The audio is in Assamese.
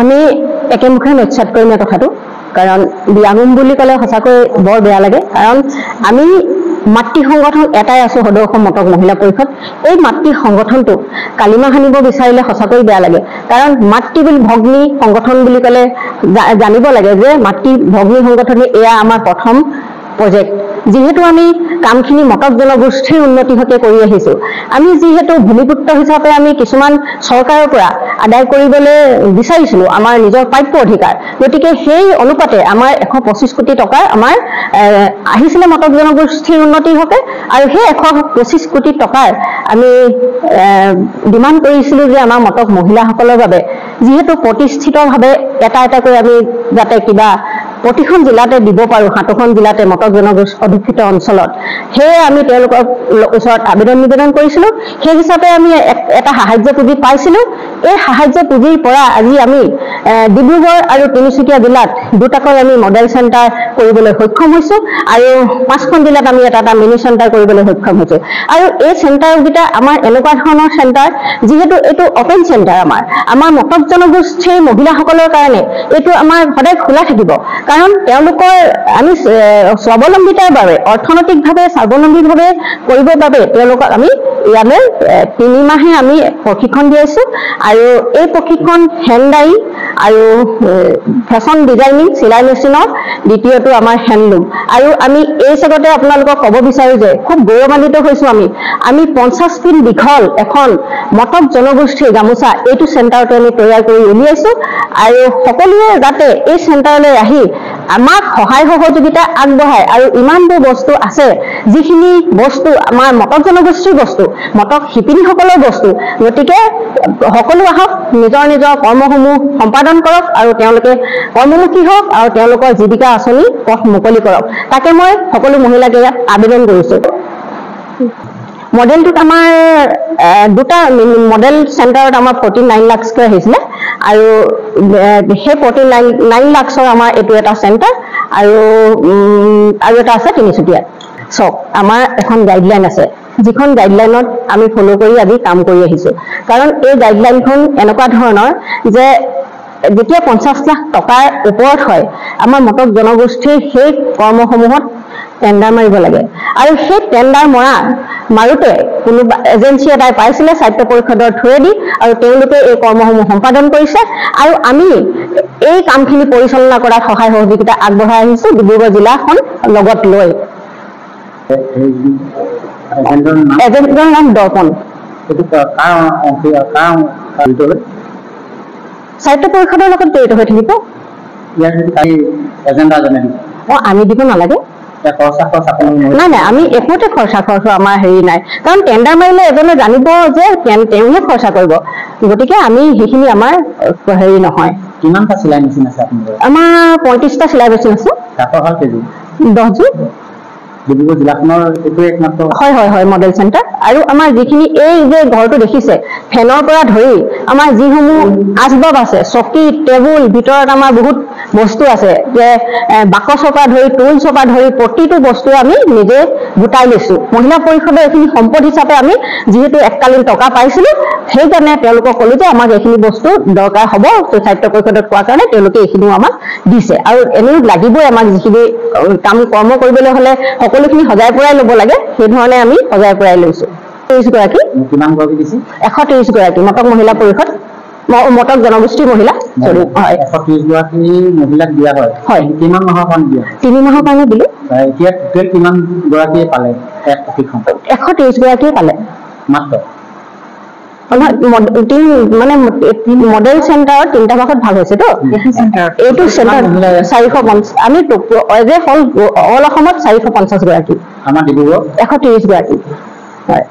আমি একেমুখে নচ্ছাদ কৰিম এই কথাটো কাৰণ বিয়াগম বুলি ক'লে সঁচাকৈ বৰ বেয়া লাগে কাৰণ আমি মাতৃ সংগঠন এটাই আছো সদৌ অসম মটক মহিলা পৰিষদ এই মাতৃ সংগঠনটো কালিমা হানিব বিচাৰিলে সঁচাকৈ বেয়া লাগে কাৰণ মাতৃ বুলি ভগ্নী সংগঠন বুলি ক'লে জানিব লাগে যে মাতৃ ভগ্নী সংগঠনে এয়া আমাৰ প্ৰথম প্ৰজেক্ট যেহেতু আমি কামখিনি মটক জনগোষ্ঠীৰ উন্নতি হতে কৰি আহিছো আমি যেহেতু ভূমিপুত্ৰ হিচাপে আমি কিছুমান চৰকাৰৰ পৰা আদায় কৰিবলৈ বিচাৰিছিলো আমাৰ নিজৰ প্ৰাপ্য অধিকাৰ গতিকে সেই অনুপাতে আমাৰ 125 কোটি টকা আমাৰ আহিছিলে মটক জনগোষ্ঠীৰ উন্নতি হতে আৰু সেই 125 কোটি টকাৰ আমি ডিমান্ড কৰিছিলো যে আমাৰ মটক মহিলাসকলৰ বাবে যেহেতু প্ৰতিষ্ঠিতভাৱে এটা কৰি আমি যাতে কিবা প্ৰতিখন জিলাতে দিব পাৰো হাতখন জিলাতে মটক জনগোষ্ঠী অধিষ্ঠিত অঞ্চলত হে আমি তেওঁলোকৰ ওচৰত আবেদন নিবেদন কৰিছিলো সেই হিচাপে আমি এটা সাহায্য পুঁজি পাইছিলো এই সাহায্য পুঁজিৰ পৰা আজি আমি ডিব্ৰুগড় আৰু তিনিচুকীয়া জিলাত দুটাকৈ আমি মডেল চেণ্টাৰ কৰিবলৈ সক্ষম হৈছো আৰু পাঁচখন জিলাত আমি এটা মিনি চেণ্টাৰ কৰিবলৈ সক্ষম হৈছো আৰু এই চেণ্টাৰকেইটা আমাৰ এনেকুৱা ধৰণৰ চেণ্টাৰ যিহেতু এইটো অপেন চেণ্টাৰ আমাৰ মটক জনগোষ্ঠীৰ মহিলাসকলৰ কাৰণে এইটো আমাৰ সদায় খোলা থাকিব কাৰণ তেওঁলোকৰ আমি স্বাৱলম্বিতাৰ বাবে অৰ্থনৈতিকভাৱে স্বাৱলম্বীভাৱে কৰিবৰ বাবে তেওঁলোকক আমি ইয়ালৈ 3 মাহে আমি প্ৰশিক্ষণ দি আছো আৰু এই প্ৰশিক্ষণ হেণ্ডাই আৰু ফেশ্বন ডিজাইনিং চিলাই মেচিনৰ দ্বিতীয়টো আমাৰ হেণ্ডলুম আৰু আমি এই জগতে আপোনালোকক ক'ব বিচাৰো যে খুব গৌৰৱান্বিত হৈছো আমি 50 ফিট দীঘল এখন মটক জনগোষ্ঠীৰ গামোচা এইটো চেণ্টাৰতে আমি তৈয়াৰ কৰি উলিয়াইছো আৰু সকলোৱে যাতে এই চেণ্টাৰলৈ আহি আমাক সহায় সহযোগিতা আগবঢ়ায় আৰু ইমানবোৰ বস্তু আছে যিখিনি বস্তু আমাৰ মটক জনগোষ্ঠীৰ বস্তু মটক শিপিনীসকলৰ বস্তু গতিকে সকলো আহক নিজৰ নিজৰ কৰ্মসমূহ সম্পাদন কৰক আৰু তেওঁলোকে কৰ্মমুখী হওক আৰু তেওঁলোকৰ জীৱিকা আঁচনি পথ মুকলি কৰক তাকে মই সকলো মহিলাকে আবেদন কৰিছো মডেলটোত আমাৰ দুটা মডেল চেণ্টাৰত আমাৰ 49 লাখকৈ আহিছিলে আৰু সেই 49 লাখৰ আমাৰ এইটো এটা চেণ্টাৰ আৰু এটা আছে তিনিচুকীয়াত চক আমাৰ এখন গাইডলাইন আছে যিখন গাইডলাইনত আমি ফলো কৰি আজি কাম কৰি আহিছো কাৰণ এই গাইডলাইনখন এনেকুৱা ধৰণৰ যে যেতিয়া 50 লাখ টকাৰ ওপৰত হয় আমাৰ মটক জনগোষ্ঠীৰ সেই কৰ্মসমূহত টেণ্ডাৰ মাৰিব লাগে আৰু সেই টেণ্ডাৰ মাৰোতে কোনোবা এজেন্সি এটাই পাইছিলে সাহিত্য পৰিষদৰ থ্ৰুৱেদি আৰু তেওঁলোকে এই কৰ্মসমূহ সম্পাদন কৰিছে আৰু আমি এই কামখিনি পৰিচালনা কৰাত সহায় সহযোগিতা আগবঢ়াই আহিছো ডিব্ৰুগড় জিলাখন লগত লৈ এজেন্টৰ নাম দৰ্পণ সাহিত্য পৰিষদৰ লগত জড়িত হৈ থাকিব আমি দিব নালাগে নাই আমি একোতে খৰচা আমাৰ হেৰি নাই কাৰণ টেণ্ডাৰ মাৰিলে এজনে জানিব যে তেওঁহে খৰচা কৰিব গতিকে আমি সেইখিনি আমাৰ হেৰি নহয় কিমানটা চিলাই মেচিন আছে আপোনালোকৰ আমাৰ 35টা চিলাই মেচিন আছে 10 জন ডিব্ৰুগড় জিলাখনৰ এইটো একমাত্ৰ হয় মডেল চেণ্টাৰ আৰু আমাৰ যিখিনি এই যে ঘৰটো দেখিছে ফেনৰ পৰা ধৰি আমাৰ যিসমূহ আচবাব আছে চকী টেবুল ভিতৰত আমাৰ বহুত বস্তু আছে যে বাকচৰ পৰা ধৰি টুলছৰ পৰা ধৰি প্ৰতিটো বস্তু আমি নিজে গোটাই লৈছো মহিলা পৰিষদৰ এইখিনি সম্পদ হিচাপে আমি যিহেতু এককালীন টকা পাইছিলো সেইকাৰণে তেওঁলোকক ক'লো যে আমাক এইখিনি বস্তু দৰকাৰ হ'ব সাহিত্য পৰিষদত কোৱাৰ কাৰণে তেওঁলোকে এইখিনিও আমাক দিছে আৰু এনেও লাগিবই আমাক যিখিনি কৰ্ম কৰিবলৈ হ'লে সকলোখিনি সজাই পৰাই ল'ব লাগে সেই ধৰণে আমি সজাই পৰাই লৈছো 30 গৰাকী কিমান গৰাকী দিছে 130 গৰাকী মটক মহিলা পৰিষদ মটক জনগোষ্ঠী মহিলা হয় 130 গৰাকী মহিলাক দিয়া হয় কিমান মাহৰ কাৰণে দিয়া 3 মাহৰ কাৰণে দিলো এতিয়া টোটেল কিমান গৰাকী পালে এক প্ৰশিক্ষণ 130 গৰাকী পালে মাত্ৰ মানে মডেল চেণ্টাৰত 3টা ভাগত ভাগ হৈছে তো এইটো চেণ্টাৰ 450 আমি অল অসমত 450 গৰাকী আমাৰ ডিব্ৰুগড় 130 গৰাকী হয়